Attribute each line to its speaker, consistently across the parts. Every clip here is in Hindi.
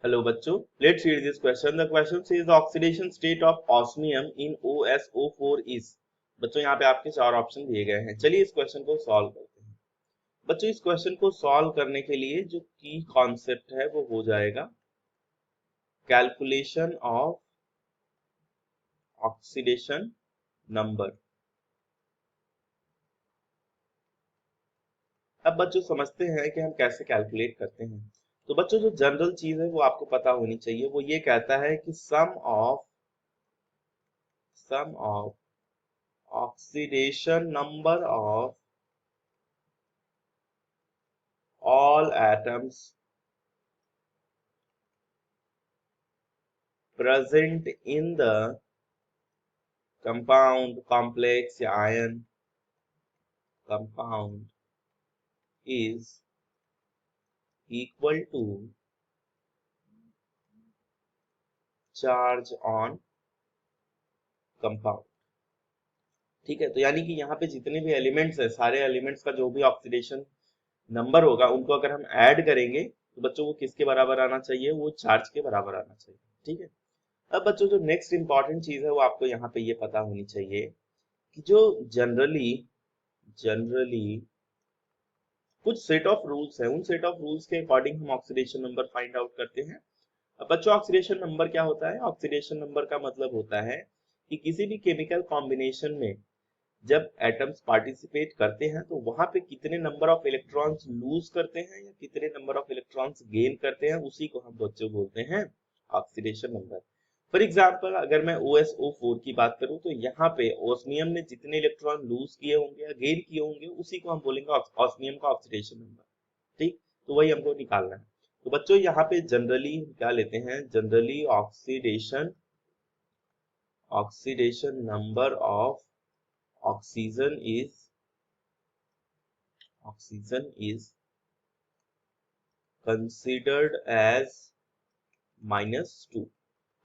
Speaker 1: Hello बच्चों, let's read this question. The question says the oxidation state of osmium in OSO4 is. बच्चों यहाँ पे आपके चार ऑप्शन दिए गए हैं. चलिए इस क्वेश्चन को सॉल्व करते हैं. बच्चों इस क्वेश्चन को सॉल्व करने के लिए जो की कॉन्सेप्ट है वो हो जाएगा कैलकुलेशन ऑफ ऑक्सीडेशन नंबर. अब बच्चों समझते हैं कि हम कैसे कैलकुलेट करते हैं. तो बच्चों जो जनरल चीज है वो आपको पता होनी चाहिए. वो ये कहता है कि सम of oxidation number of all atoms present in the compound complex या ion compound is equal to charge on compound. ठीक है, तो यानी कि यहाँ पे जितने भी एलिमेंट्स है सारे एलिमेंट्स का जो भी ऑक्सीडेशन नंबर होगा उनको अगर हम ऐड करेंगे तो बच्चों वो किसके बराबर आना चाहिए, वो चार्ज के बराबर आना चाहिए. ठीक है. अब बच्चों जो नेक्स्ट इंपॉर्टेंट चीज है वो आपको यहाँ पे ये पता होनी चाहिए कि जो जनरली कुछ सेट ऑफ रूल्स है, उन सेट ऑफ रूल्स के अकॉर्डिंग हम ऑक्सीडेशन नंबर फाइंड आउट करते हैं. अब बच्चों ऑक्सीडेशन नंबर क्या होता है? ऑक्सीडेशन नंबर का मतलब होता है कि किसी भी केमिकल कॉम्बिनेशन में जब एटम्स पार्टिसिपेट करते हैं तो वहां पे कितने नंबर ऑफ इलेक्ट्रॉन्स लूज करते हैं या कितने नंबर ऑफ इलेक्ट्रॉन्स गेन करते हैं, उसी को हम बच्चों बोलते हैं ऑक्सीडेशन नंबर. फॉर एग्जाम्पल अगर मैं OSO4 की बात करूं तो यहाँ पे ओस्मियम ने जितने इलेक्ट्रॉन लूज किए होंगे या गेन किए होंगे उसी को हम बोलेंगे ओस्मियम का ऑक्सीडेशन नंबर. ठीक, तो वही हमको निकालना है. तो बच्चों यहाँ पे जनरली क्या लेते हैं, generally oxidation number of oxygen is considered as -2,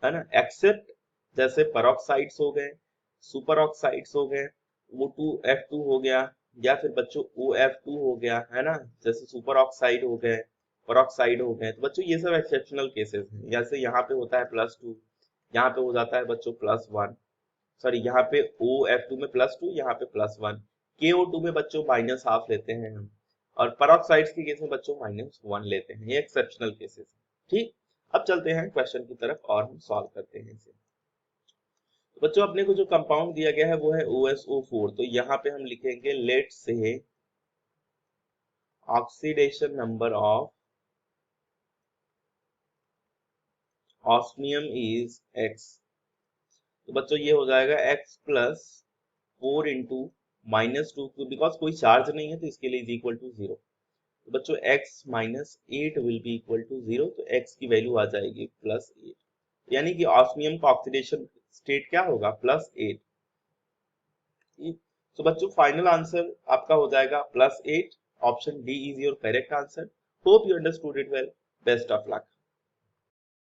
Speaker 1: है ना, एक्सेप्ट जैसे परऑक्साइड्स हो गए, सुपर ऑक्साइड्स हो गए, O2F2 हो गया, या फिर बच्चों OF2 हो गया, है ना, जैसे सुपर ऑक्साइड हो गए, परऑक्साइड हो गए. तो बच्चों ये सब एक्सेप्शनल केसेस हैं. जैसे यहाँ पे होता है +2, यहाँ पे हो जाता है बच्चों +1, सॉरी यहाँ पे OF2 में +2, यहाँ पे +1, KO2 में बच्चों -½ लेते हैं हम, और परऑक्साइड्स के केस में बच्चों -1 लेते हैं. ये एक्सेप्शनल केसेस हैं. ठीक, अब चलते हैं क्वेश्चन की तरफ और हम सॉल्व करते हैं इसे. तो बच्चों अपने को जो कंपाउंड दिया गया है वो है OSO4. तो यहाँ पे हम लिखेंगे let's say oxidation number of osmium is X. तो बच्चों ये हो जाएगा X + 4 इंटू -2, बिकॉज कोई चार्ज नहीं है तो इसके लिए इज इक्वल टू 0. तो बच्चों x - 8 will be equal to 0. तो x की वैल्यू आ जाएगी +8, यानी कि ऑस्मियम का ऑक्सीडेशन स्टेट क्या होगा, +8. तो बच्चों फाइनल आंसर आपका हो जाएगा +8. Option D is your correct answer. Hope you understood it well. Best of luck.